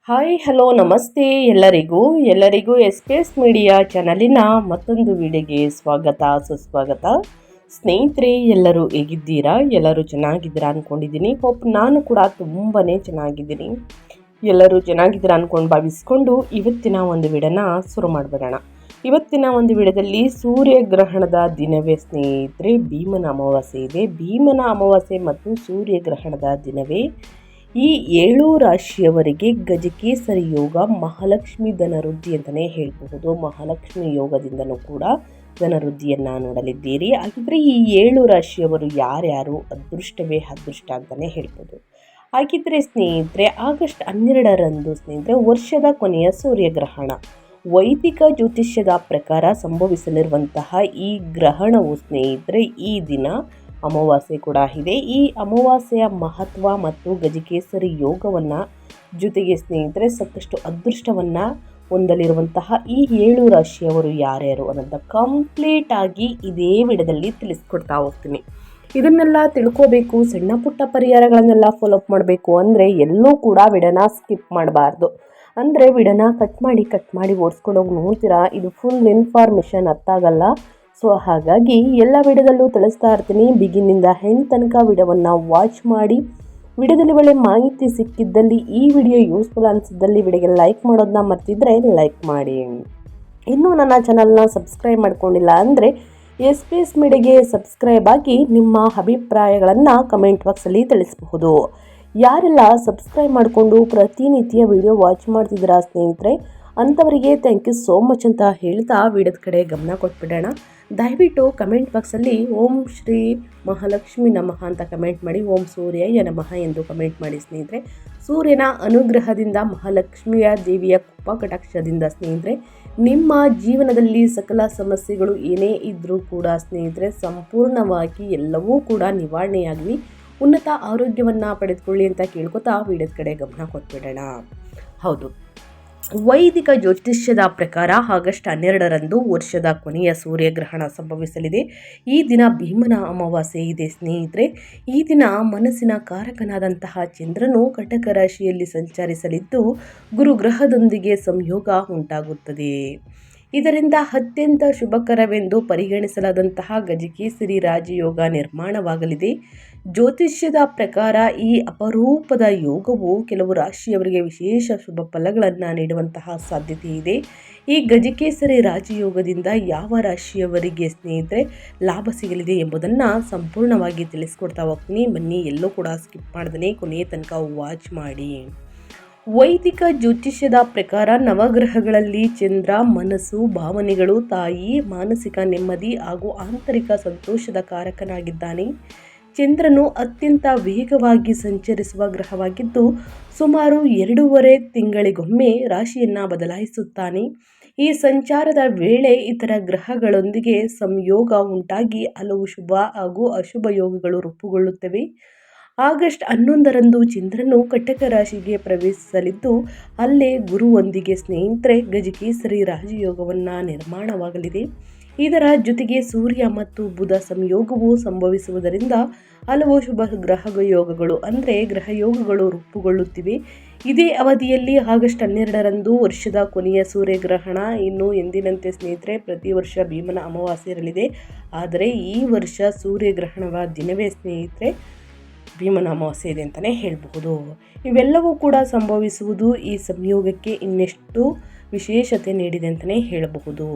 Hi hello ನಮಸ್ತೆ ಎಲ್ಲರಿಗೂ S P S media ಚಾನಲಿನ ಮತ್ತೊಂದು ವಿಡಿಯೋಗೆ ಸ್ವಾಗತ ಸುಸ್ವಾಗತ. ಸ್ನೇಹಿತರೆ, ಎಲ್ಲರೂ ಹೇಗಿದ್ದೀರಾ? ಎಲ್ಲರೂ ಚೆನ್ನಾಗಿದ್ದೀರಾ ಅಂದ್ಕೊಂಡಿದ್ದೀನಿ. ನಾನು ಕೂಡ ತುಂಬಾ ಚೆನ್ನಾಗಿದ್ದೀನಿ. ಎಲ್ಲರೂ ಚೆನ್ನಾಗಿದ್ದೀರಾ ಅಂದ್ಕೊಂಡು ಭಾವಿಸ್ಕೊಂಡು ಇವತ್ತಿನ ಒಂದು ವಿಡಿಯೋನ ಶುರು ಮಾಡಿಬಿಡೋಣ. ಇವತ್ತಿನ ಒಂದು ವಿಡಿಯೋದಲ್ಲಿ ಸೂರ್ಯಗ್ರಹಣದ ದಿನವೇ ಸ್ನೇಹಿತರೆ ಭೀಮನ ಅಮಾವಾಸ್ಯೆ ಇದೆ. ಭೀಮನ ಅಮಾವಾಸ್ಯೆ ಮತ್ತು ಸೂರ್ಯಗ್ರಹಣದ ದಿನವೇ ಈ 7 ರಾಶಿಯವರಿಗೆ ಗಜಕೇಸರಿ ಯೋಗ, ಮಹಾಲಕ್ಷ್ಮಿ ಧನವೃದ್ಧಿ ಅಂತಲೇ ಹೇಳಬಹುದು. ಮಹಾಲಕ್ಷ್ಮಿ ಯೋಗದಿಂದಲೂ ಕೂಡ ಧನವೃದ್ಧಿಯನ್ನು ನೋಡಲಿದ್ದೀರಿ. ಹಾಗಿದ್ರೆ ಈ 7 ರಾಶಿಯವರು ಯಾರ್ಯಾರು ಅದೃಷ್ಟವೇ ಅದೃಷ್ಟ ಅಂತಲೇ ಹೇಳ್ಬೋದು. ಹಾಗಿದ್ರೆ ಸ್ನೇಹಿತರೆ, ಆಗಸ್ಟ್ 12ರಂದು ಸ್ನೇಹಿತರೆ ವರ್ಷದ ಕೊನೆಯ ಸೂರ್ಯಗ್ರಹಣ. ವೈದಿಕ ಜ್ಯೋತಿಷ್ಯದ ಪ್ರಕಾರ ಸಂಭವಿಸಲಿರುವಂತಹ ಈ ಗ್ರಹಣವು ಸ್ನೇಹಿತರೆ ಈ ದಿನ ಅಮಾವಾಸ್ಯೆ ಕೂಡ ಇದೆ. ಈ ಅಮಾವಾಸ್ಯೆಯ ಮಹತ್ವ ಮತ್ತು ಗಜಕೇಸರಿ ಯೋಗವನ್ನು ಜೊತೆಗೆ ಸ್ನೇಹಿತರೆ ಸಾಕಷ್ಟು ಅದೃಷ್ಟವನ್ನು ಹೊಂದಲಿರುವಂತಹ ಈ 7 ರಾಶಿಯವರು ಯಾರ್ಯಾರು ಅನ್ನೋದು ಕಂಪ್ಲೀಟ್ ಆಗಿ ಇದೇ ವಿಡಿಯೋದಲ್ಲಿ ತಿಳಿಸ್ಕೊಡ್ತಾ ಹೋಗ್ತೀನಿ. ಇದನ್ನೆಲ್ಲ ತಿಳ್ಕೋಬೇಕು, ಸಣ್ಣ ಪುಟ್ಟ ಪರಿಹಾರಗಳನ್ನೆಲ್ಲ ಫಾಲೋಅಪ್ ಮಾಡಬೇಕು ಅಂದರೆ ಎಲ್ಲೂ ಕೂಡ ವಿಡಿಯೋನ ಸ್ಕಿಪ್ ಮಾಡಬಾರ್ದು. ಅಂದರೆ ವಿಡಿಯೋನ ಕಟ್ ಮಾಡಿ ಓಡಿಸ್ಕೊಂಡೋಗಿ ನೋಡ್ತೀರಾ, ಇದು ಫುಲ್ ಇನ್ಫಾರ್ಮೇಷನ್ ಅರ್ಥ ಆಗಲ್ಲ. ಸೊ ಹಾಗಾಗಿ ಎಲ್ಲ ವಿಡಿಯೋದಲ್ಲೂ ತಿಳಿಸ್ತಾ ಇರ್ತೀನಿ. ಬಿಗಿನಿಂದ ಎಂಡ್ ತನಕ ವಿಡಿಯೋವನ್ನು ವಾಚ್ ಮಾಡಿ. ವಿಡಿಯೋದಲ್ಲಿ ಒಳ್ಳೆ ಮಾಹಿತಿ ಸಿಕ್ಕಿದ್ದಲ್ಲಿ, ಈ ವಿಡಿಯೋ ಯೂಸ್ಫುಲ್ ಅನಿಸಿದ್ದಲ್ಲಿ ವಿಡಿಯೋಗೆ ಲೈಕ್ ಮಾಡೋದನ್ನ ಮರ್ತಿದ್ರೆ ಲೈಕ್ ಮಾಡಿ. ಇನ್ನೂ ನನ್ನ ಚಾನಲ್ನ ಸಬ್ಸ್ಕ್ರೈಬ್ ಮಾಡ್ಕೊಂಡಿಲ್ಲ ಅಂದರೆ ಎಸ್ ಪಿ ಎಸ್ ಮೀಡಿಯಾಗೆ ಸಬ್ಸ್ಕ್ರೈಬ್ ಆಗಿ ನಿಮ್ಮ ಅಭಿಪ್ರಾಯಗಳನ್ನು ಕಮೆಂಟ್ ಬಾಕ್ಸಲ್ಲಿ ತಿಳಿಸಬಹುದು. ಯಾರೆಲ್ಲ ಸಬ್ಸ್ಕ್ರೈಬ್ ಮಾಡಿಕೊಂಡು ಪ್ರತಿನಿತ್ಯ ವಿಡಿಯೋ ವಾಚ್ ಮಾಡ್ತಿದ್ದೀರಾ ಸ್ನೇಹಿತರೆ, ಅಂಥವರಿಗೆ ಥ್ಯಾಂಕ್ ಯು ಸೋ ಮಚ್ ಅಂತ ಹೇಳ್ತಾ ವಿಡಿಯೋದ ಕಡೆ ಗಮನ ಕೊಟ್ಬಿಡೋಣ. ದಯವಿಟ್ಟು ಕಮೆಂಟ್ ಬಾಕ್ಸಲ್ಲಿ ಓಂ ಶ್ರೀ ಮಹಾಲಕ್ಷ್ಮಿ ನಮಃ ಅಂತ ಕಮೆಂಟ್ ಮಾಡಿ, ಓಂ ಸೂರ್ಯಯ ನಮಃ ಎಂದು ಕಮೆಂಟ್ ಮಾಡಿ ಸ್ನೇಹಿತರೆ. ಸೂರ್ಯನ ಅನುಗ್ರಹದಿಂದ, ಮಹಾಲಕ್ಷ್ಮಿಯ ದೇವಿಯ ಕೃಪಾ ಕಟಾಕ್ಷದಿಂದ ಸ್ನೇಹಿತರೆ ನಿಮ್ಮ ಜೀವನದಲ್ಲಿ ಸಕಲ ಸಮಸ್ಯೆಗಳು ಏನೇ ಇದ್ದರೂ ಕೂಡ ಸ್ನೇಹಿತರೆ ಸಂಪೂರ್ಣವಾಗಿ ಎಲ್ಲವೂ ಕೂಡ ನಿವಾರಣೆಯಾಗಲಿ, ಉನ್ನತ ಆರೋಗ್ಯವನ್ನು ಪಡೆದುಕೊಳ್ಳಿ ಅಂತ ಕೇಳ್ಕೊತಾ ವಿಡಿಯೋದ ಕಡೆ ಗಮನ ಕೊಟ್ಬಿಡೋಣ. ಹೌದು, ವೈದಿಕ ಜ್ಯೋತಿಷ್ಯದ ಪ್ರಕಾರ ಆಗಸ್ಟ್ 12ರಂದು ವರ್ಷದ ಕೊನೆಯ ಸೂರ್ಯಗ್ರಹಣ ಸಂಭವಿಸಲಿದೆ. ಈ ದಿನ ಭೀಮನ ಅಮಾವಾಸ್ಯೆ ಇದೆ ಸ್ನೇಹಿತರೆ. ಈ ದಿನ ಮನಸ್ಸಿನ ಕಾರಕನಾದಂತಹ ಚಂದ್ರನು ಕಟಕ ರಾಶಿಯಲ್ಲಿ ಸಂಚರಿಸಲಿದ್ದು ಗುರುಗ್ರಹದೊಂದಿಗೆ ಸಂಯೋಗ ಉಂಟಾಗುತ್ತದೆ. ಇದರಿಂದ ಅತ್ಯಂತ ಶುಭಕರವೆಂದು ಪರಿಗಣಿಸಲಾದಂತಹ ಗಜಕೇಸರಿ ರಾಜಯೋಗ ನಿರ್ಮಾಣವಾಗಲಿದೆ. ಜ್ಯೋತಿಷ್ಯದ ಪ್ರಕಾರ ಈ ಅಪರೂಪದ ಯೋಗವು ಕೆಲವು ರಾಶಿಯವರಿಗೆ ವಿಶೇಷ ಶುಭ ಫಲಗಳನ್ನು ನೀಡುವಂತಹ ಸಾಧ್ಯತೆ ಇದೆ. ಈ ಗಜಕೇಸರಿ ರಾಜಯೋಗದಿಂದ ಯಾವ ರಾಶಿಯವರಿಗೆ ಸ್ನೇಹಿತರೆ ಲಾಭ ಸಿಗಲಿದೆ ಎಂಬುದನ್ನು ಸಂಪೂರ್ಣವಾಗಿ ತಿಳಿಸ್ಕೊಡ್ತಾ ಹೋಗ್ತೀನಿ. ಬನ್ನಿ, ಎಲ್ಲೂ ಕೂಡ ಸ್ಕಿಪ್ ಮಾಡ್ದೇ ಕೊನೆಯ ತನಕ ವಾಚ್ ಮಾಡಿ. ವೈದಿಕ ಜ್ಯೋತಿಷ್ಯದ ಪ್ರಕಾರ ನವಗ್ರಹಗಳಲ್ಲಿ ಚಂದ್ರ ಮನಸ್ಸು, ಭಾವನೆಗಳು, ತಾಯಿ, ಮಾನಸಿಕ ನೆಮ್ಮದಿ ಹಾಗೂ ಆಂತರಿಕ ಸಂತೋಷದ ಕಾರಕನಾಗಿದ್ದಾನೆ. ಚಂದ್ರನು ಅತ್ಯಂತ ವೇಗವಾಗಿ ಸಂಚರಿಸುವ ಗ್ರಹವಾಗಿದ್ದು ಸುಮಾರು 2.5 ತಿಂಗಳಿಗೊಮ್ಮೆ ರಾಶಿಯನ್ನು ಬದಲಾಯಿಸುತ್ತಾನೆ. ಈ ಸಂಚಾರದ ವೇಳೆ ಇತರ ಗ್ರಹಗಳೊಂದಿಗೆ ಸಂಯೋಗ ಉಂಟಾಗಿ ಹಲವು ಶುಭ ಹಾಗೂ ಅಶುಭ ಯೋಗಗಳು ರೂಪುಗೊಳ್ಳುತ್ತವೆ. ಆಗಸ್ಟ್ 11ರಂದು ಚಂದ್ರನು ಕಟಕ ರಾಶಿಗೆ ಪ್ರವೇಶಿಸಲಿದ್ದು ಅಲ್ಲೇ ಗುರುವೊಂದಿಗೆ ಸ್ನೇಹಿತರೆ ಗಜಕೇಸರಿ ರಾಜಯೋಗವನ್ನು ನಿರ್ಮಾಣವಾಗಲಿದೆ. ಇದರ ಜೊತೆಗೆ ಸೂರ್ಯ ಮತ್ತು ಬುಧ ಸಂಯೋಗವು ಸಂಭವಿಸುವುದರಿಂದ ಹಲವು ಶುಭ ಗ್ರಹಯೋಗಗಳು ಅಂದರೆ ಗ್ರಹಯೋಗಗಳು ರೂಪುಗೊಳ್ಳುತ್ತಿವೆ. ಇದೇ ಅವಧಿಯಲ್ಲಿ ಆಗಸ್ಟ್ 12ರಂದು ವರ್ಷದ ಕೊನೆಯ ಸೂರ್ಯಗ್ರಹಣ. ಇನ್ನು ಎಂದಿನಂತೆ ಸ್ನೇಹಿತರೆ ಪ್ರತಿ ವರ್ಷ ಭೀಮನ ಅಮಾವಾಸ್ಯೆ ಇರಲಿದೆ, ಆದರೆ ಈ ವರ್ಷ ಸೂರ್ಯಗ್ರಹಣದ ದಿನವೇ ಸ್ನೇಹಿತರೆ ಭೀಮನ ಅಮಾವಾಸ್ಯೆ ಇದೆ ಅಂತಲೇ ಹೇಳಬಹುದು. ಇವೆಲ್ಲವೂ ಕೂಡ ಸಂಭವಿಸುವುದು ಈ ಸಂಯೋಗಕ್ಕೆ ಇನ್ನೆಷ್ಟು ವಿಶೇಷತೆ ನೀಡಿದೆ ಅಂತಲೇ ಹೇಳಬಹುದು.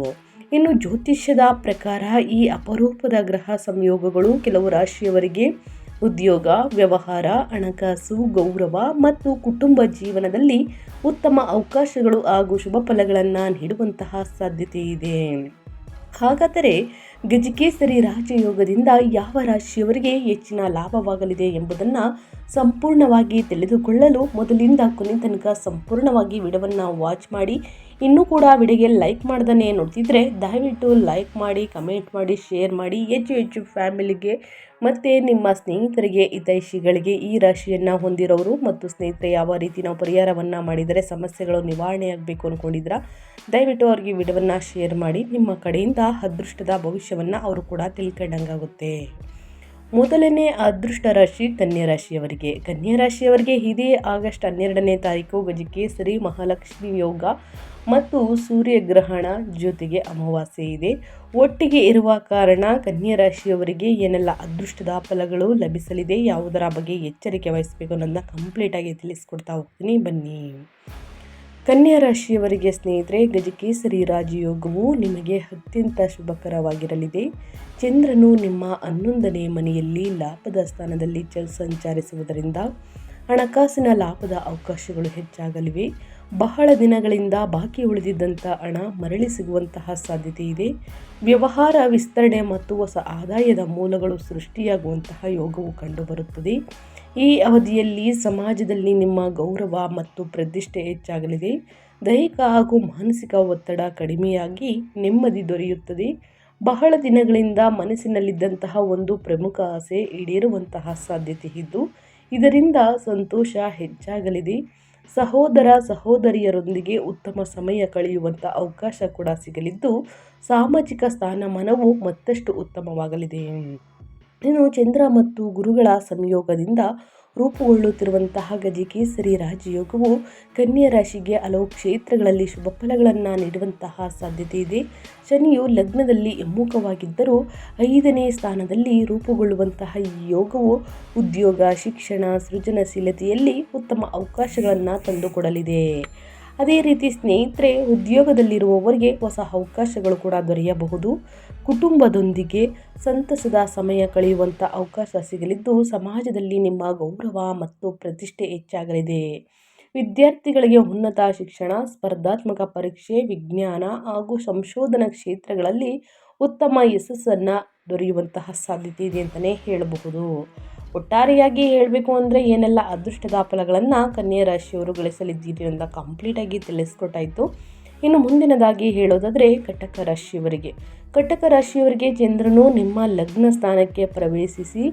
ಇನ್ನು ಜ್ಯೋತಿಷ್ಯದ ಪ್ರಕಾರ ಈ ಅಪರೂಪದ ಗ್ರಹ ಸಂಯೋಗಗಳು ಕೆಲವು ರಾಶಿಯವರಿಗೆ ಉದ್ಯೋಗ, ವ್ಯವಹಾರ, ಹಣಕಾಸು, ಗೌರವ ಮತ್ತು ಕುಟುಂಬ ಜೀವನದಲ್ಲಿ ಉತ್ತಮ ಅವಕಾಶಗಳು ಹಾಗೂ ಶುಭ ಫಲಗಳನ್ನು ನೀಡುವಂತಹ ಸಾಧ್ಯತೆ ಇದೆ. ಹಾಗಾದರೆ ಗಜಕೇಸರಿ ರಾಜಯೋಗದಿಂದ ಯಾವ ರಾಶಿಯವರಿಗೆ ಹೆಚ್ಚಿನ ಲಾಭವಾಗಲಿದೆ ಎಂಬುದನ್ನು ಸಂಪೂರ್ಣವಾಗಿ ತಿಳಿದುಕೊಳ್ಳಲು ಮೊದಲಿಂದ ಕೊನೆ ತನಕ ಸಂಪೂರ್ಣವಾಗಿ ವಿಡಿಯೋವನ್ನು ವಾಚ್ ಮಾಡಿ. ಇನ್ನೂ ಕೂಡ ವಿಡಿಯೋಗೆ ಲೈಕ್ ಮಾಡ್ದೇ ನೋಡ್ತಿದ್ರೆ ದಯವಿಟ್ಟು ಲೈಕ್ ಮಾಡಿ, ಕಮೆಂಟ್ ಮಾಡಿ, ಶೇರ್ ಮಾಡಿ. ಹೆಚ್ಚು ಫ್ಯಾಮಿಲಿಗೆ ಮತ್ತು ನಿಮ್ಮ ಸ್ನೇಹಿತರಿಗೆ, ಹಿತೈಷಿಗಳಿಗೆ ಈ ರಾಶಿಯನ್ನು ಹೊಂದಿರೋರು ಮತ್ತು ಸ್ನೇಹಿತರೆ ಯಾವ ರೀತಿ ನಾವು ಪರಿಹಾರವನ್ನು ಮಾಡಿದರೆ ಸಮಸ್ಯೆಗಳು ನಿವಾರಣೆಯಾಗಬೇಕು ಅಂದ್ಕೊಂಡಿದ್ದೀರಾ ದಯವಿಟ್ಟು ಅವ್ರಿಗೆ ವಿಡಿಯೋವನ್ನು ಶೇರ್ ಮಾಡಿ. ನಿಮ್ಮ ಕಡೆಯಿಂದ ಅದೃಷ್ಟದ ಭವಿಷ್ಯವನ್ನು ಅವರು ಕೂಡ ತಿಳ್ಕೊಂಡಂಗಾಗುತ್ತೆ. ಮೊದಲನೇ ಅದೃಷ್ಟ ರಾಶಿ ಕನ್ಯಾ ರಾಶಿಯವರಿಗೆ. ಕನ್ಯಾ ರಾಶಿಯವರಿಗೆ ಇದೇ ಆಗಸ್ಟ್ 12ನೇ ತಾರೀಕು ಗಜಕೇಸರಿ ಮಹಾಲಕ್ಷ್ಮಿ ಯೋಗ ಮತ್ತು ಸೂರ್ಯಗ್ರಹಣ ಜೊತೆಗೆ ಅಮಾವಾಸ್ಯೆ ಇದೆ. ಒಟ್ಟಿಗೆ ಇರುವ ಕಾರಣ ಕನ್ಯಾ ರಾಶಿಯವರಿಗೆ ಏನೆಲ್ಲ ಅದೃಷ್ಟದ ಫಲಗಳು ಲಭಿಸಲಿದೆ, ಯಾವುದರ ಬಗ್ಗೆ ಎಚ್ಚರಿಕೆ ವಹಿಸಬೇಕು ಅನ್ನೋದನ್ನ ಕಂಪ್ಲೀಟಾಗಿ ತಿಳಿಸ್ಕೊಡ್ತಾ ಹೋಗ್ತೀನಿ, ಬನ್ನಿ. ಕನ್ಯಾ ರಾಶಿಯವರಿಗೆ ಸ್ನೇಹಿತರೆ, ಗಜಕೇಸರಿ ರಾಜಯೋಗವು ನಿಮಗೆ ಅತ್ಯಂತ ಶುಭಕರವಾಗಿರಲಿದೆ. ಚಂದ್ರನು ನಿಮ್ಮ 11ನೇ ಮನೆಯಲ್ಲಿ ಲಾಭದ ಸ್ಥಾನದಲ್ಲಿ ಸಂಚರಿಸುವುದರಿಂದ ಹಣಕಾಸಿನ ಲಾಭದ ಅವಕಾಶಗಳು ಹೆಚ್ಚಾಗಲಿವೆ. ಬಹಳ ದಿನಗಳಿಂದ ಬಾಕಿ ಉಳಿದಿದ್ದಂಥ ಹಣ ಮರಳಿ ಸಿಗುವಂತಹ ಸಾಧ್ಯತೆ ಇದೆ. ವ್ಯವಹಾರ ವಿಸ್ತರಣೆ ಮತ್ತು ಹೊಸ ಆದಾಯದ ಮೂಲಗಳು ಸೃಷ್ಟಿಯಾಗುವಂತಹ ಯೋಗವು ಕಂಡುಬರುತ್ತದೆ. ಈ ಅವಧಿಯಲ್ಲಿ ಸಮಾಜದಲ್ಲಿ ನಿಮ್ಮ ಗೌರವ ಮತ್ತು ಪ್ರತಿಷ್ಠೆ ಹೆಚ್ಚಾಗಲಿದೆ. ದೈಹಿಕ ಹಾಗೂ ಮಾನಸಿಕ ಒತ್ತಡ ಕಡಿಮೆಯಾಗಿ ನೆಮ್ಮದಿ ದೊರೆಯುತ್ತದೆ. ಬಹಳ ದಿನಗಳಿಂದ ಮನಸ್ಸಿನಲ್ಲಿದ್ದಂತಹ ಒಂದು ಪ್ರಮುಖ ಆಸೆ ಈಡೇರುವಂತಹ ಸಾಧ್ಯತೆ ಇದ್ದು, ಇದರಿಂದ ಸಂತೋಷ ಹೆಚ್ಚಾಗಲಿದೆ. ಸಹೋದರ ಸಹೋದರಿಯರೊಂದಿಗೆ ಉತ್ತಮ ಸಮಯ ಕಳೆಯುವಂಥ ಅವಕಾಶ ಕೂಡ ಸಿಗಲಿದ್ದು, ಸಾಮಾಜಿಕ ಸ್ಥಾನಮಾನವು ಮತ್ತಷ್ಟು ಉತ್ತಮವಾಗಲಿದೆ. ಇನ್ನು ಚಂದ್ರ ಮತ್ತು ಗುರುಗಳ ಸಂಯೋಗದಿಂದ ರೂಪುಗೊಳ್ಳುತ್ತಿರುವಂತಹ ಗಜಕೇಸರಿ ರಾಜಯೋಗವು ಕನ್ಯಾ ರಾಶಿಗೆ ಹಲವು ಕ್ಷೇತ್ರಗಳಲ್ಲಿ ಶುಭ ಫಲಗಳನ್ನು ನೀಡುವಂತಹ ಸಾಧ್ಯತೆ ಇದೆ. ಶನಿಯು ಲಗ್ನದಲ್ಲಿ ಹಿಮ್ಮುಖವಾಗಿದ್ದರೂ 5ನೇ ಸ್ಥಾನದಲ್ಲಿ ರೂಪುಗೊಳ್ಳುವಂತಹ ಈ ಯೋಗವು ಉದ್ಯೋಗ, ಶಿಕ್ಷಣ, ಸೃಜನಶೀಲತೆಯಲ್ಲಿ ಉತ್ತಮ ಅವಕಾಶಗಳನ್ನು ತಂದುಕೊಡಲಿದೆ. ಅದೇ ರೀತಿ ಸ್ನೇಹಿತರೆ, ಉದ್ಯೋಗದಲ್ಲಿರುವವರಿಗೆ ಹೊಸ ಅವಕಾಶಗಳು ಕೂಡ ದೊರೆಯಬಹುದು. ಕುಟುಂಬದೊಂದಿಗೆ ಸಂತಸದ ಸಮಯ ಕಳೆಯುವಂಥ ಅವಕಾಶ ಸಿಗಲಿದ್ದು, ಸಮಾಜದಲ್ಲಿ ನಿಮ್ಮ ಗೌರವ ಮತ್ತು ಪ್ರತಿಷ್ಠೆ ಹೆಚ್ಚಾಗಲಿದೆ. ವಿದ್ಯಾರ್ಥಿಗಳಿಗೆ ಉನ್ನತ ಶಿಕ್ಷಣ, ಸ್ಪರ್ಧಾತ್ಮಕ ಪರೀಕ್ಷೆ, ವಿಜ್ಞಾನ ಹಾಗೂ ಸಂಶೋಧನಾ ಕ್ಷೇತ್ರಗಳಲ್ಲಿ ಉತ್ತಮ ಯಶಸ್ಸನ್ನು ದೊರೆಯುವಂತಹ ಸಾಧ್ಯತೆ ಇದೆ ಅಂತಲೇ ಹೇಳಬಹುದು. ಒಟ್ಟಾರೆಯಾಗಿ ಹೇಳಬೇಕು ಅಂದರೆ ಏನೆಲ್ಲ ಅದೃಷ್ಟದ ಫಲಗಳನ್ನು ಕನ್ಯಾ ರಾಶಿಯವರು ಗಳಿಸಲಿದ್ದೀರಿ ಅಂತ ಕಂಪ್ಲೀಟಾಗಿ ತಿಳಿಸ್ಕೊಟ್ಟಾಯಿತು. ಇನ್ನು ಮುಂದಿನದಾಗಿ ಹೇಳೋದಾದರೆ ಕಟಕ ರಾಶಿಯವರಿಗೆ. ಕಟಕ ರಾಶಿಯವರಿಗೆ ಚಂದ್ರನು ನಿಮ್ಮ ಲಗ್ನ ಸ್ಥಾನಕ್ಕೆ ಪ್ರವೇಶಿಸಿ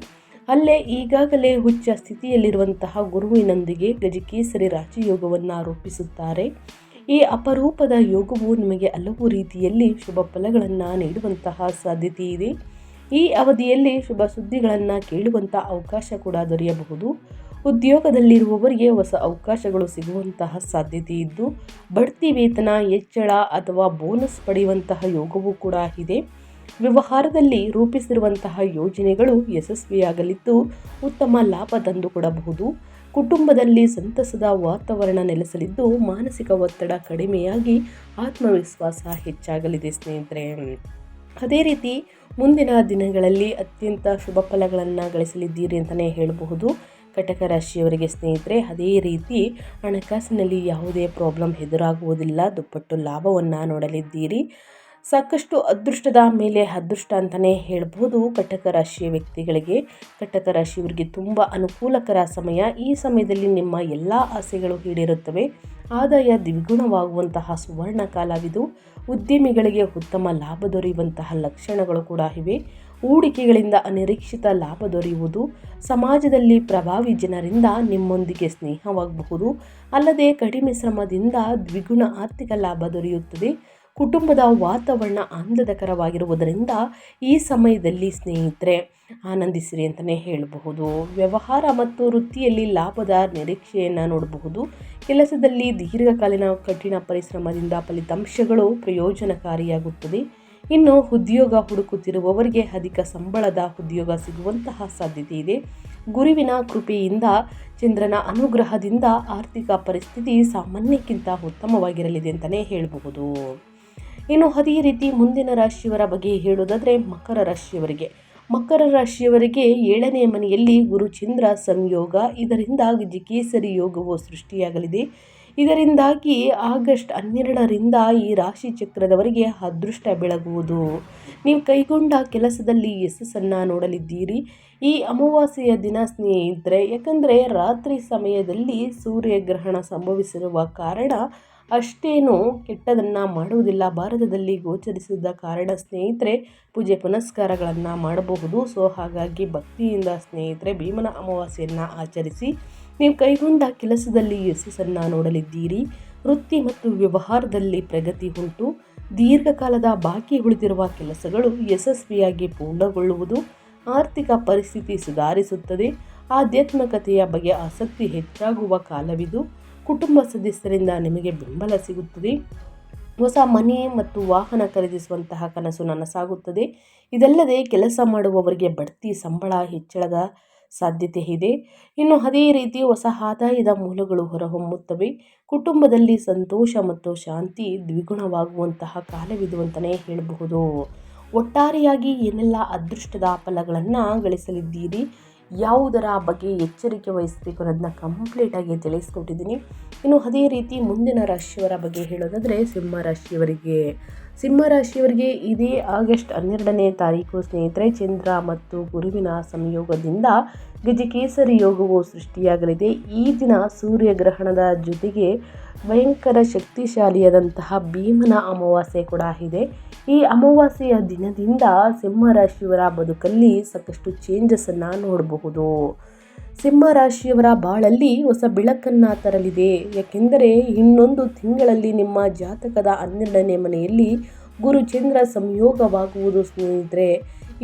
ಅಲ್ಲೇ ಈಗಾಗಲೇ ಉಚ್ಚ ಸ್ಥಿತಿಯಲ್ಲಿರುವಂತಹ ಗುರುವಿನೊಂದಿಗೆ ಗಜಕೇಸರಿ ರಾಜಯೋಗವನ್ನು ರೂಪಿಸುತ್ತಾರೆ. ಈ ಅಪರೂಪದ ಯೋಗವು ನಿಮಗೆ ಹಲವು ರೀತಿಯಲ್ಲಿ ಶುಭ ಫಲಗಳನ್ನು ನೀಡುವಂತಹ ಸಾಧ್ಯತೆ ಇದೆ. ಈ ಅವಧಿಯಲ್ಲಿ ಶುಭ ಸುದ್ದಿಗಳನ್ನು ಕೇಳುವಂಥ ಅವಕಾಶ ಕೂಡ ದೊರೆಯಬಹುದು. ಉದ್ಯೋಗದಲ್ಲಿರುವವರಿಗೆ ಹೊಸ ಅವಕಾಶಗಳು ಸಿಗುವಂತಹ ಸಾಧ್ಯತೆ ಇದ್ದು, ಬಡ್ತಿ ವೇತನ ಹೆಚ್ಚಳ ಅಥವಾ ಬೋನಸ್ ಪಡೆಯುವಂತಹ ಯೋಗವೂ ಕೂಡ ಇದೆ. ವ್ಯವಹಾರದಲ್ಲಿ ರೂಪಿಸಿರುವಂತಹ ಯೋಜನೆಗಳು ಯಶಸ್ವಿಯಾಗಲಿದ್ದು, ಉತ್ತಮ ಲಾಭ ತಂದುಕೊಡಬಹುದು. ಕುಟುಂಬದಲ್ಲಿ ಸಂತಸದ ವಾತಾವರಣ ನೆಲೆಸಲಿದ್ದು, ಮಾನಸಿಕ ಒತ್ತಡ ಕಡಿಮೆಯಾಗಿ ಆತ್ಮವಿಶ್ವಾಸ ಹೆಚ್ಚಾಗಲಿದೆ ಸ್ನೇಹಿತರೆ. ಅದೇ ರೀತಿ ಮುಂದಿನ ದಿನಗಳಲ್ಲಿ ಅತ್ಯಂತ ಶುಭ ಫಲಗಳನ್ನು ಗಳಿಸಲಿದ್ದೀರಿ ಅಂತಲೇ ಹೇಳಬಹುದು ಕಟಕ ರಾಶಿಯವರಿಗೆ ಸ್ನೇಹಿತರೆ. ಅದೇ ರೀತಿ ಹಣಕಾಸಿನಲ್ಲಿ ಯಾವುದೇ ಪ್ರಾಬ್ಲಮ್ ಎದುರಾಗುವುದಿಲ್ಲ, ದುಪ್ಪಟ್ಟು ಲಾಭವನ್ನು ನೋಡಲಿದ್ದೀರಿ. ಸಾಕಷ್ಟು ಅದೃಷ್ಟದ ಮೇಲೆ ಅದೃಷ್ಟ ಅಂತಲೇ ಹೇಳ್ಬೋದು ಕಟಕ ರಾಶಿಯ ವ್ಯಕ್ತಿಗಳಿಗೆ. ಕಟಕ ರಾಶಿಯವರಿಗೆ ತುಂಬ ಅನುಕೂಲಕರ ಸಮಯ. ಈ ಸಮಯದಲ್ಲಿ ನಿಮ್ಮ ಎಲ್ಲ ಆಸೆಗಳು ಈಡೇರುತ್ತವೆ. ಆದಾಯ ದ್ವಿಗುಣವಾಗುವಂತಹ ಸುವರ್ಣ ಕಾಲವಿದು. ಉದ್ಯಮಿಗಳಿಗೆ ಉತ್ತಮ ಲಾಭ ದೊರೆಯುವಂತಹ ಲಕ್ಷಣಗಳು ಕೂಡ ಇವೆ. ಹೂಡಿಕೆಗಳಿಂದ ಅನಿರೀಕ್ಷಿತ ಲಾಭ ದೊರೆಯುವುದು. ಸಮಾಜದಲ್ಲಿ ಪ್ರಭಾವಿ ಜನರಿಂದ ನಿಮ್ಮೊಂದಿಗೆ ಸ್ನೇಹವಾಗಬಹುದು. ಅಲ್ಲದೆ ಕಡಿಮೆ ಶ್ರಮದಿಂದ ದ್ವಿಗುಣ ಆರ್ಥಿಕ ಲಾಭ ದೊರೆಯುತ್ತದೆ. ಕುಟುಂಬದ ವಾತಾವರಣ ಆಹ್ಲಾದಕರವಾಗಿರುವುದರಿಂದ ಈ ಸಮಯದಲ್ಲಿ ಸ್ನೇಹಿತರೆ ಆನಂದಿಸಿರಿ ಅಂತಲೇ ಹೇಳಬಹುದು. ವ್ಯವಹಾರ ಮತ್ತು ವೃತ್ತಿಯಲ್ಲಿ ಲಾಭದ ನಿರೀಕ್ಷೆಯನ್ನು ನೋಡಬಹುದು. ಕೆಲಸದಲ್ಲಿ ದೀರ್ಘಕಾಲೀನ ಕಠಿಣ ಪರಿಶ್ರಮದಿಂದ ಫಲಿತಾಂಶಗಳು ಪ್ರಯೋಜನಕಾರಿಯಾಗುತ್ತದೆ. ಇನ್ನು ಉದ್ಯೋಗ ಹುಡುಕುತ್ತಿರುವವರಿಗೆ ಅಧಿಕ ಸಂಬಳದ ಉದ್ಯೋಗ ಸಿಗುವಂತಹ ಸಾಧ್ಯತೆ ಇದೆ. ಗುರುವಿನ ಕೃಪೆಯಿಂದ, ಚಂದ್ರನ ಅನುಗ್ರಹದಿಂದ ಆರ್ಥಿಕ ಪರಿಸ್ಥಿತಿ ಸಾಮಾನ್ಯಕ್ಕಿಂತ ಉತ್ತಮವಾಗಿರಲಿದೆ ಅಂತಲೇ ಹೇಳಬಹುದು. ಇನ್ನು ಅದೇ ರೀತಿ ಮುಂದಿನ ರಾಶಿಯವರ ಬಗ್ಗೆ ಹೇಳೋದಾದರೆ ಮಕರ ರಾಶಿಯವರಿಗೆ. ಮಕರ ರಾಶಿಯವರಿಗೆ 7ನೇ ಮನೆಯಲ್ಲಿ ಗುರು ಚಂದ್ರ ಸಂಯೋಗ. ಇದರಿಂದ ಗಜಕೇಸರಿ ಯೋಗವು ಸೃಷ್ಟಿಯಾಗಲಿದೆ. ಇದರಿಂದಾಗಿ ಆಗಸ್ಟ್ 12ರಿಂದ ಈ ರಾಶಿ ಚಕ್ರದವರೆಗೆ ಅದೃಷ್ಟ ಬೆಳಗುವುದು. ನೀವು ಕೈಗೊಂಡ ಕೆಲಸದಲ್ಲಿ ಯಶಸ್ಸನ್ನು ನೋಡಲಿದ್ದೀರಿ. ಈ ಅಮಾವಾಸ್ಯೆಯ ದಿನ ಸ್ನೇಹಿತರೆ, ಯಾಕಂದರೆ ರಾತ್ರಿ ಸಮಯದಲ್ಲಿ ಸೂರ್ಯಗ್ರಹಣ ಸಂಭವಿಸಿರುವ ಕಾರಣ ಅಷ್ಟೇನು ಕೆಟ್ಟದನ್ನು ಮಾಡುವುದಿಲ್ಲ. ಭಾರತದಲ್ಲಿ ಗೋಚರಿಸಿದ ಕಾರಣ ಸ್ನೇಹಿತರೆ ಪೂಜೆ ಪುನಸ್ಕಾರಗಳನ್ನು ಮಾಡಬಹುದು. ಸೊ ಹಾಗಾಗಿ ಭಕ್ತಿಯಿಂದ ಸ್ನೇಹಿತರೆ ಭೀಮನ ಅಮಾವಾಸ್ಯೆಯನ್ನು ಆಚರಿಸಿ ನೀವು ಕೈಗೊಂಡ ಕೆಲಸದಲ್ಲಿ ಯಶಸ್ಸನ್ನು ನೋಡಲಿದ್ದೀರಿ. ವೃತ್ತಿ ಮತ್ತು ವ್ಯವಹಾರದಲ್ಲಿ ಪ್ರಗತಿ ಉಂಟು. ದೀರ್ಘಕಾಲದ ಬಾಕಿ ಉಳಿದಿರುವ ಕೆಲಸಗಳು ಯಶಸ್ವಿಯಾಗಿ ಪೂರ್ಣಗೊಳ್ಳುವುದು. ಆರ್ಥಿಕ ಪರಿಸ್ಥಿತಿ ಸುಧಾರಿಸುತ್ತದೆ. ಆಧ್ಯಾತ್ಮಿಕತೆಯ ಬಗ್ಗೆ ಆಸಕ್ತಿ ಹೆಚ್ಚಾಗುವ ಕಾಲವಿದು. ಕುಟುಂಬ ಸದಸ್ಯರಿಂದ ನಿಮಗೆ ಬೆಂಬಲ ಸಿಗುತ್ತದೆ. ಹೊಸ ಮನೆ ಮತ್ತು ವಾಹನ ಖರೀದಿಸುವಂತಹ ಕನಸು ನನಸಾಗುತ್ತದೆ. ಇದಲ್ಲದೆ ಕೆಲಸ ಮಾಡುವವರಿಗೆ ಬಡ್ತಿ, ಸಂಬಳ ಹೆಚ್ಚಳದ ಸಾಧ್ಯತೆ ಇದೆ. ಇನ್ನು ಅದೇ ರೀತಿ ಹೊಸ ಆದಾಯದ ಮೂಲಗಳು ಹೊರಹೊಮ್ಮುತ್ತವೆ. ಕುಟುಂಬದಲ್ಲಿ ಸಂತೋಷ ಮತ್ತು ಶಾಂತಿ ದ್ವಿಗುಣವಾಗುವಂತಹ ಕಾಲವಿದು ಅಂತಲೇ ಹೇಳಬಹುದು. ಒಟ್ಟಾರೆಯಾಗಿ ಏನೆಲ್ಲ ಅದೃಷ್ಟದ ಫಲಗಳನ್ನು ಗಳಿಸಲಿದ್ದೀರಿ, ಯಾವುದರ ಬಗ್ಗೆ ಎಚ್ಚರಿಕೆ ವಹಿಸಬೇಕು ಅನ್ನೋದನ್ನ ಕಂಪ್ಲೀಟಾಗಿ ತಿಳಿಸ್ಕೊಟ್ಟಿದ್ದೀನಿ. ಇನ್ನು ಅದೇ ರೀತಿ ಮುಂದಿನ ರಾಶಿಯವರ ಬಗ್ಗೆ ಹೇಳೋದಾದರೆ ಸಿಂಹರಾಶಿಯವರಿಗೆ ಇದೇ ಆಗಸ್ಟ್ 12ನೇ ತಾರೀಕು ಸ್ನೇಹಿತರೆ ಚಂದ್ರ ಮತ್ತು ಗುರುವಿನ ಸಂಯೋಗದಿಂದ ಗಜಕೇಸರಿ ಯೋಗವು ಸೃಷ್ಟಿಯಾಗಲಿದೆ. ಈ ದಿನ ಸೂರ್ಯಗ್ರಹಣದ ಜೊತೆಗೆ ಭಯಂಕರ ಶಕ್ತಿಶಾಲಿಯಾದಂತಹ ಭೀಮನ ಅಮಾವಾಸ್ಯೆ ಕೂಡ ಇದೆ. ಈ ಅಮಾವಾಸ್ಯೆಯ ದಿನದಿಂದ ಸಿಂಹರಾಶಿಯವರ ಬದುಕಲ್ಲಿ ಸಾಕಷ್ಟು ಚೇಂಜಸನ್ನು ನೋಡಬಹುದು. ಸಿಂಹರಾಶಿಯವರ ಬಾಳಲ್ಲಿ ಹೊಸ ಬೆಳಕನ್ನು ತರಲಿದೆ. ಯಾಕೆಂದರೆ ಇನ್ನೊಂದು ತಿಂಗಳಲ್ಲಿ ನಿಮ್ಮ ಜಾತಕದ 12ನೇ ಮನೆಯಲ್ಲಿ ಗುರು ಚಂದ್ರ ಸಂಯೋಗವಾಗುವುದು ಸ್ನೇಹಿತರೆ.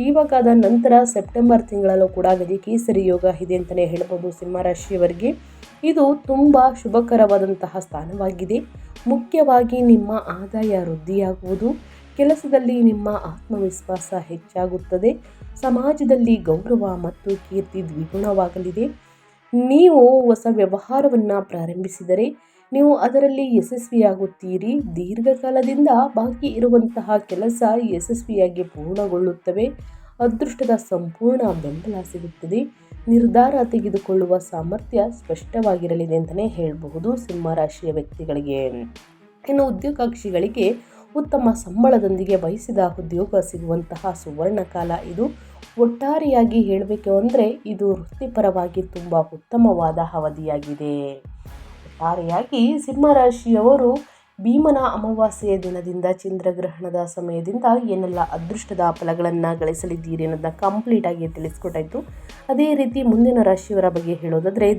ಇವಾಗಾದ ನಂತರ ಸೆಪ್ಟೆಂಬರ್ ತಿಂಗಳಲ್ಲೂ ಕೂಡ ಗಜಕೇಸರಿ ಯೋಗ ಇದೆ ಅಂತಲೇ ಹೇಳ್ಬೋದು. ಸಿಂಹರಾಶಿಯವರಿಗೆ ಇದು ತುಂಬ ಶುಭಕರವಾದಂತಹ ಸ್ಥಾನವಾಗಿದೆ. ಮುಖ್ಯವಾಗಿ ನಿಮ್ಮ ಆದಾಯ ವೃದ್ಧಿಯಾಗುವುದು, ಕೆಲಸದಲ್ಲಿ ನಿಮ್ಮ ಆತ್ಮವಿಶ್ವಾಸ ಹೆಚ್ಚಾಗುತ್ತದೆ, ಸಮಾಜದಲ್ಲಿ ಗೌರವ ಮತ್ತು ಕೀರ್ತಿ ದ್ವಿಗುಣವಾಗಲಿದೆ. ನೀವು ಹೊಸ ವ್ಯವಹಾರವನ್ನು ಪ್ರಾರಂಭಿಸಿದರೆ ನೀವು ಅದರಲ್ಲಿ ಯಶಸ್ವಿಯಾಗುತ್ತೀರಿ. ದೀರ್ಘಕಾಲದಿಂದ ಬಾಕಿ ಇರುವಂತಹ ಕೆಲಸ ಯಶಸ್ವಿಯಾಗಿ ಪೂರ್ಣಗೊಳ್ಳುತ್ತವೆ. ಅದೃಷ್ಟದ ಸಂಪೂರ್ಣ ಬೆಂಬಲ ಸಿಗುತ್ತದೆ. ನಿರ್ಧಾರ ತೆಗೆದುಕೊಳ್ಳುವ ಸಾಮರ್ಥ್ಯ ಸ್ಪಷ್ಟವಾಗಿರಲಿದೆ ಅಂತಲೇ ಹೇಳಬಹುದು ಸಿಂಹರಾಶಿಯ ವ್ಯಕ್ತಿಗಳಿಗೆ. ಇನ್ನು ಉದ್ಯೋಗಾಕ್ಷಿಗಳಿಗೆ ಉತ್ತಮ ಸಂಬಳದೊಂದಿಗೆ ಬಯಸಿದ ಉದ್ಯೋಗ ಸಿಗುವಂತಹ ಸುವರ್ಣ ಕಾಲ ಇದು. ಒಟ್ಟಾರೆಯಾಗಿ ಹೇಳಬೇಕು ಅಂದರೆ ಇದು ವೃತ್ತಿಪರವಾಗಿ ತುಂಬ ಉತ್ತಮವಾದ ಅವಧಿಯಾಗಿದೆ. ಒಟ್ಟಾರೆಯಾಗಿ ಸಿಂಹರಾಶಿಯವರು ಭೀಮನ ಅಮಾವಾಸ್ಯೆಯ ದಿನದಿಂದ ಚಂದ್ರಗ್ರಹಣದ ಸಮಯದಿಂದ ಏನೆಲ್ಲ ಅದೃಷ್ಟದ ಫಲಗಳನ್ನು ಗಳಿಸಲಿದ್ದೀರಿ ಅನ್ನೋದನ್ನ ಕಂಪ್ಲೀಟಾಗಿ ತಿಳಿಸ್ಕೊಟ್ಟಾಯಿತು. ಅದೇ ರೀತಿ ಮುಂದಿನ ರಾಶಿಯವರ ಬಗ್ಗೆ ಹೇಳೋದಾದರೆ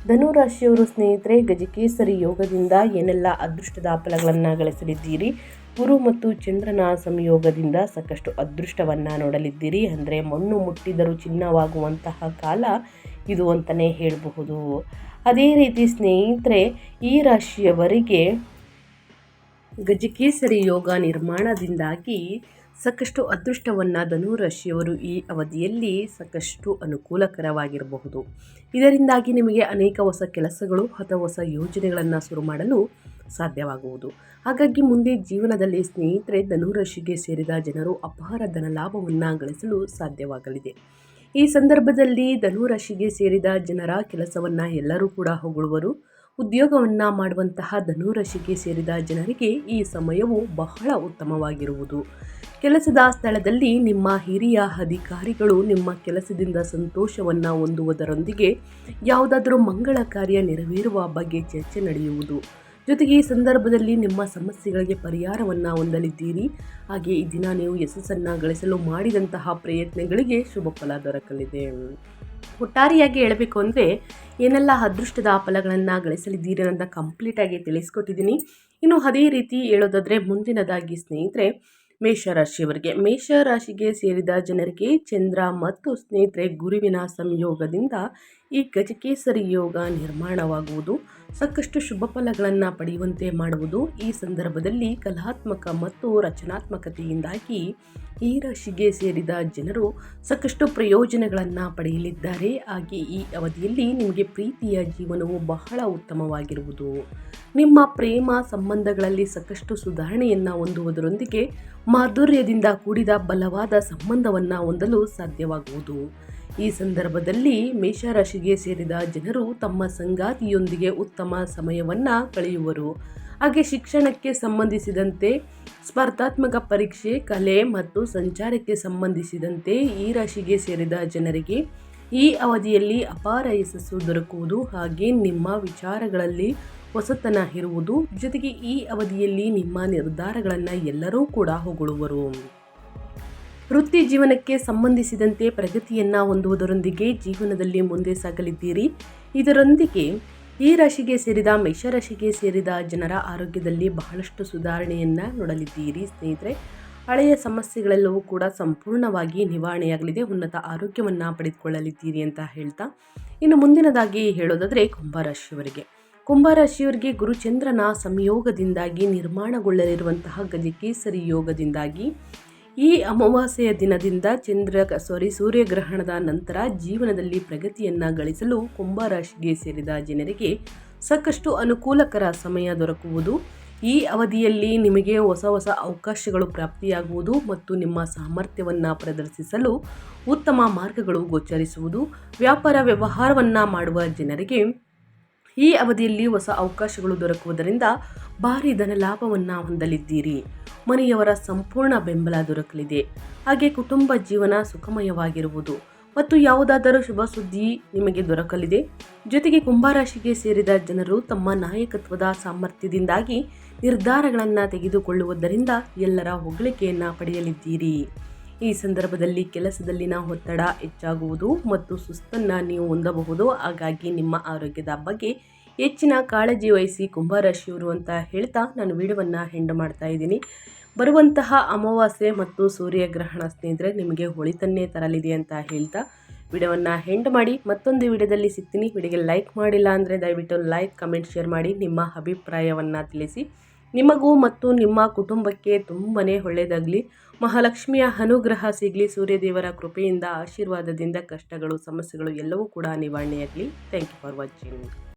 ಧನುರಾಶಿಯವರು ಸ್ನೇಹಿತರೆ ಗಜಕೇಸರಿ ಯೋಗದಿಂದ ಏನೆಲ್ಲ ಅದೃಷ್ಟದ ಫಲಗಳನ್ನು ಗಳಿಸಲಿದ್ದೀರಿ. ಗುರು ಮತ್ತು ಚಂದ್ರನ ಸಂಯೋಗದಿಂದ ಸಾಕಷ್ಟು ಅದೃಷ್ಟವನ್ನು ನೋಡಲಿದ್ದೀರಿ. ಅಂದರೆ ಮಣ್ಣು ಮುಟ್ಟಿದರೂ ಚಿನ್ನವಾಗುವಂತಹ ಕಾಲ ಇದು ಅಂತಲೇ ಹೇಳಬಹುದು. ಅದೇ ರೀತಿ ಸ್ನೇಹಿತರೆ ಈ ರಾಶಿಯವರಿಗೆ ಗಜಕೇಸರಿ ಯೋಗ ನಿರ್ಮಾಣದಿಂದಾಗಿ ಸಾಕಷ್ಟು ಅದೃಷ್ಟವನ್ನು ಧನುರಾಶಿಯವರು ಈ ಅವಧಿಯಲ್ಲಿ ಸಾಕಷ್ಟು ಅನುಕೂಲಕರವಾಗಿರಬಹುದು. ಇದರಿಂದಾಗಿ ನಿಮಗೆ ಅನೇಕ ಹೊಸ ಕೆಲಸಗಳು ಅಥವಾ ಹೊಸ ಯೋಜನೆಗಳನ್ನು ಶುರು ಮಾಡಲು ಸಾಧ್ಯವಾಗುವುದು. ಹಾಗಾಗಿ ಮುಂದೆ ಜೀವನದಲ್ಲಿ ಸ್ನೇಹಿತರೆ ಧನುರಾಶಿಗೆ ಸೇರಿದ ಜನರು ಅಪಾರ ಧನ ಲಾಭವನ್ನು ಗಳಿಸಲು ಸಾಧ್ಯವಾಗಲಿದೆ. ಈ ಸಂದರ್ಭದಲ್ಲಿ ಧನುರಾಶಿಗೆ ಸೇರಿದ ಜನರ ಕೆಲಸವನ್ನು ಎಲ್ಲರೂ ಕೂಡ ಹೊಗಳುವರು. ಉದ್ಯೋಗವನ್ನು ಮಾಡುವಂತಹ ಧನುರಾಶಿಗೆ ಸೇರಿದ ಜನರಿಗೆ ಈ ಸಮಯವು ಬಹಳ ಉತ್ತಮವಾಗಿರುವುದು. ಕೆಲಸದ ಸ್ಥಳದಲ್ಲಿ ನಿಮ್ಮ ಹಿರಿಯ ಅಧಿಕಾರಿಗಳು ನಿಮ್ಮ ಕೆಲಸದಿಂದ ಸಂತೋಷವನ್ನು ಹೊಂದುವುದರೊಂದಿಗೆ ಯಾವುದಾದರೂ ಮಂಗಳ ಕಾರ್ಯ ನೆರವೇರುವ ಬಗ್ಗೆ ಚರ್ಚೆ ನಡೆಯುವುದು. ಜೊತೆಗೆ ಈ ಸಂದರ್ಭದಲ್ಲಿ ನಿಮ್ಮ ಸಮಸ್ಯೆಗಳಿಗೆ ಪರಿಹಾರವನ್ನು ಹೊಂದಲಿದ್ದೀರಿ. ಹಾಗೆ ಈ ದಿನ ನೀವು ಯಶಸ್ಸನ್ನು ಗಳಿಸಲು ಮಾಡಿದಂತಹ ಪ್ರಯತ್ನಗಳಿಗೆ ಶುಭ ಫಲ ದೊರಕಲಿದೆ. ಒಟ್ಟಾರೆಯಾಗಿ ಹೇಳಬೇಕು ಅಂದರೆ ಏನೆಲ್ಲ ಅದೃಷ್ಟದ ಫಲಗಳನ್ನು ಗಳಿಸಲಿದ್ದೀರಿ ಅಂತ ಕಂಪ್ಲೀಟಾಗಿ ತಿಳಿಸ್ಕೊಟ್ಟಿದ್ದೀನಿ. ಇನ್ನು ಅದೇ ರೀತಿ ಹೇಳೋದಾದರೆ ಮುಂದಿನದಾಗಿ ಸ್ನೇಹಿತರೆ ಮೇಷರಾಶಿಗೆ ಸೇರಿದ ಜನರಿಗೆ ಚಂದ್ರ ಮತ್ತು ಸ್ನೇಹಿತರೆ ಗುರುವಿನ ಸಂಯೋಗದಿಂದ ಈ ಗಜಕೇಸರಿ ಯೋಗ ನಿರ್ಮಾಣವಾಗುವುದು. ಸಾಕಷ್ಟು ಶುಭ ಫಲಗಳನ್ನು ಪಡೆಯುವಂತೆ ಮಾಡುವುದು. ಈ ಸಂದರ್ಭದಲ್ಲಿ ಕಲಾತ್ಮಕ ಮತ್ತು ರಚನಾತ್ಮಕತೆಯಿಂದಾಗಿ ಈ ರಾಶಿಗೆ ಸೇರಿದ ಜನರು ಸಾಕಷ್ಟು ಪ್ರಯೋಜನಗಳನ್ನು ಪಡೆಯಲಿದ್ದಾರೆ. ಹಾಗೆ ಈ ಅವಧಿಯಲ್ಲಿ ನಿಮಗೆ ಪ್ರೀತಿಯ ಜೀವನವು ಬಹಳ ಉತ್ತಮವಾಗಿರುವುದು. ನಿಮ್ಮ ಪ್ರೇಮ ಸಂಬಂಧಗಳಲ್ಲಿ ಸಾಕಷ್ಟು ಸುಧಾರಣೆಯನ್ನು ಹೊಂದುವುದರೊಂದಿಗೆ ಮಾಧುರ್ಯದಿಂದ ಕೂಡಿದ ಬಲವಾದ ಸಂಬಂಧವನ್ನು ಹೊಂದಲು ಸಾಧ್ಯವಾಗುವುದು. ಈ ಸಂದರ್ಭದಲ್ಲಿ ಮೇಷರಾಶಿಗೆ ಸೇರಿದ ಜನರು ತಮ್ಮ ಸಂಗಾತಿಯೊಂದಿಗೆ ಉತ್ತಮ ಸಮಯವನ್ನು ಕಳೆಯುವರು. ಹಾಗೆ ಶಿಕ್ಷಣಕ್ಕೆ ಸಂಬಂಧಿಸಿದಂತೆ ಸ್ಪರ್ಧಾತ್ಮಕ ಪರೀಕ್ಷೆ, ಕಲೆ ಮತ್ತು ಸಂಚಾರಕ್ಕೆ ಸಂಬಂಧಿಸಿದಂತೆ ಈ ರಾಶಿಗೆ ಸೇರಿದ ಜನರಿಗೆ ಈ ಅವಧಿಯಲ್ಲಿ ಅಪಾರ ಯಶಸ್ಸು ದೊರಕುವುದು. ಹಾಗೆ ನಿಮ್ಮ ವಿಚಾರಗಳಲ್ಲಿ ಹೊಸತನ ಇರುವುದು. ಜೊತೆಗೆ ಈ ಅವಧಿಯಲ್ಲಿ ನಿಮ್ಮ ನಿರ್ಧಾರಗಳನ್ನು ಎಲ್ಲರೂ ಕೂಡ ಹೊಗಳುವರು. ವೃತ್ತಿ ಜೀವನಕ್ಕೆ ಸಂಬಂಧಿಸಿದಂತೆ ಪ್ರಗತಿಯನ್ನು ಹೊಂದುವುದರೊಂದಿಗೆ ಜೀವನದಲ್ಲಿ ಮುಂದೆ ಸಾಗಲಿದ್ದೀರಿ. ಇದರೊಂದಿಗೆ ಈ ರಾಶಿಗೆ ಸೇರಿದ ಮೇಷರಾಶಿಗೆ ಸೇರಿದ ಜನರ ಆರೋಗ್ಯದಲ್ಲಿ ಬಹಳಷ್ಟು ಸುಧಾರಣೆಯನ್ನು ನೋಡಲಿದ್ದೀರಿ ಸ್ನೇಹಿತರೆ. ಹಳೆಯ ಸಮಸ್ಯೆಗಳೆಲ್ಲವೂ ಕೂಡ ಸಂಪೂರ್ಣವಾಗಿ ನಿವಾರಣೆಯಾಗಲಿದೆ. ಉನ್ನತ ಆರೋಗ್ಯವನ್ನು ಪಡೆದುಕೊಳ್ಳಲಿದ್ದೀರಿ ಅಂತ ಹೇಳ್ತಾ, ಇನ್ನು ಮುಂದಿನದಾಗಿ ಹೇಳೋದಾದರೆ ಕುಂಭರಾಶಿಯವರಿಗೆ ಗುರುಚಂದ್ರನ ಸಂಯೋಗದಿಂದಾಗಿ ನಿರ್ಮಾಣಗೊಳ್ಳಲಿರುವಂತಹ ಗಜಕೇಸರಿ ಯೋಗದಿಂದಾಗಿ ಈ ಅಮಾವಾಸ್ಯೆಯ ದಿನದಿಂದ ಸೂರ್ಯಗ್ರಹಣದ ನಂತರ ಜೀವನದಲ್ಲಿ ಪ್ರಗತಿಯನ್ನು ಗಳಿಸಲು ಕುಂಭರಾಶಿಗೆ ಸೇರಿದ ಜನರಿಗೆ ಸಾಕಷ್ಟು ಅನುಕೂಲಕರ ಸಮಯ ದೊರಕುವುದು. ಈ ಅವಧಿಯಲ್ಲಿ ನಿಮಗೆ ಹೊಸ ಅವಕಾಶಗಳು ಪ್ರಾಪ್ತಿಯಾಗುವುದು ಮತ್ತು ನಿಮ್ಮ ಸಾಮರ್ಥ್ಯವನ್ನು ಪ್ರದರ್ಶಿಸಲು ಉತ್ತಮ ಮಾರ್ಗಗಳು ಗೋಚರಿಸುವುದು. ವ್ಯಾಪಾರ ವ್ಯವಹಾರವನ್ನು ಮಾಡುವ ಜನರಿಗೆ ಈ ಅವಧಿಯಲ್ಲಿ ಹೊಸ ಅವಕಾಶಗಳು ದೊರಕುವುದರಿಂದ ಭಾರಿ ಧನಲಾಭವನ್ನು ಹೊಂದಲಿದ್ದೀರಿ. ಮನೆಯವರ ಸಂಪೂರ್ಣ ಬೆಂಬಲ ದೊರಕಲಿದೆ. ಹಾಗೆ ಕುಟುಂಬ ಜೀವನ ಸುಖಮಯವಾಗಿರುವುದು ಮತ್ತು ಯಾವುದಾದರೂ ಶುಭ ಸುದ್ದಿ ನಿಮಗೆ ದೊರಕಲಿದೆ. ಜೊತೆಗೆ ಕುಂಭರಾಶಿಗೆ ಸೇರಿದ ಜನರು ತಮ್ಮ ನಾಯಕತ್ವದ ಸಾಮರ್ಥ್ಯದಿಂದಾಗಿ ನಿರ್ಧಾರಗಳನ್ನು ತೆಗೆದುಕೊಳ್ಳುವುದರಿಂದ ಎಲ್ಲರ ಹೊಗಳಿಕೆಯನ್ನು ಪಡೆಯಲಿದ್ದೀರಿ. ಈ ಸಂದರ್ಭದಲ್ಲಿ ಕೆಲಸದಲ್ಲಿನ ಒತ್ತಡ ಹೆಚ್ಚಾಗುವುದು ಮತ್ತು ಸುಸ್ತನ್ನು ನೀವು ಹೊಂದಬಹುದು. ಹಾಗಾಗಿ ನಿಮ್ಮ ಆರೋಗ್ಯದ ಬಗ್ಗೆ ಹೆಚ್ಚಿನ ಕಾಳಜಿ ವಹಿಸಿ ಕುಂಭರಾಶಿಯವರು ಅಂತ ಹೇಳ್ತಾ ನಾನು ವಿಡಿಯೋವನ್ನು ಎಂಡ್ ಮಾಡ್ತಾ ಇದ್ದೀನಿ. ಬರುವಂತಹ ಅಮಾವಾಸ್ಯೆ ಮತ್ತು ಸೂರ್ಯಗ್ರಹಣ ಸ್ನೇಹಿತರೆ ನಿಮಗೆ ಒಳಿತನ್ನೇ ತರಲಿದೆ ಅಂತ ಹೇಳ್ತಾ ವಿಡಿಯೋವನ್ನು ಎಂಡ್ ಮಾಡಿ ಮತ್ತೊಂದು ವಿಡಿಯೋದಲ್ಲಿ ಸಿಗ್ತೀನಿ. ವಿಡಿಯೋಗೆ ಲೈಕ್ ಮಾಡಿಲ್ಲ ಅಂದರೆ ದಯವಿಟ್ಟು ಲೈಕ್, ಕಮೆಂಟ್, ಶೇರ್ ಮಾಡಿ ನಿಮ್ಮ ಅಭಿಪ್ರಾಯವನ್ನು ತಿಳಿಸಿ. ನಿಮಗೂ ಮತ್ತು ನಿಮ್ಮ ಕುಟುಂಬಕ್ಕೆ ತುಂಬನೇ ಒಳ್ಳೆಯದಾಗಲಿ. ಮಹಾಲಕ್ಷ್ಮಿಯ ಅನುಗ್ರಹ ಸಿಗಲಿ. ಸೂರ್ಯದೇವರ ಕೃಪೆಯಿಂದ ಆಶೀರ್ವಾದದಿಂದ ಕಷ್ಟಗಳು ಸಮಸ್ಯೆಗಳು ಎಲ್ಲವೂ ಕೂಡ ನಿವಾರಣೆಯಾಗಲಿ. Thank you for watching.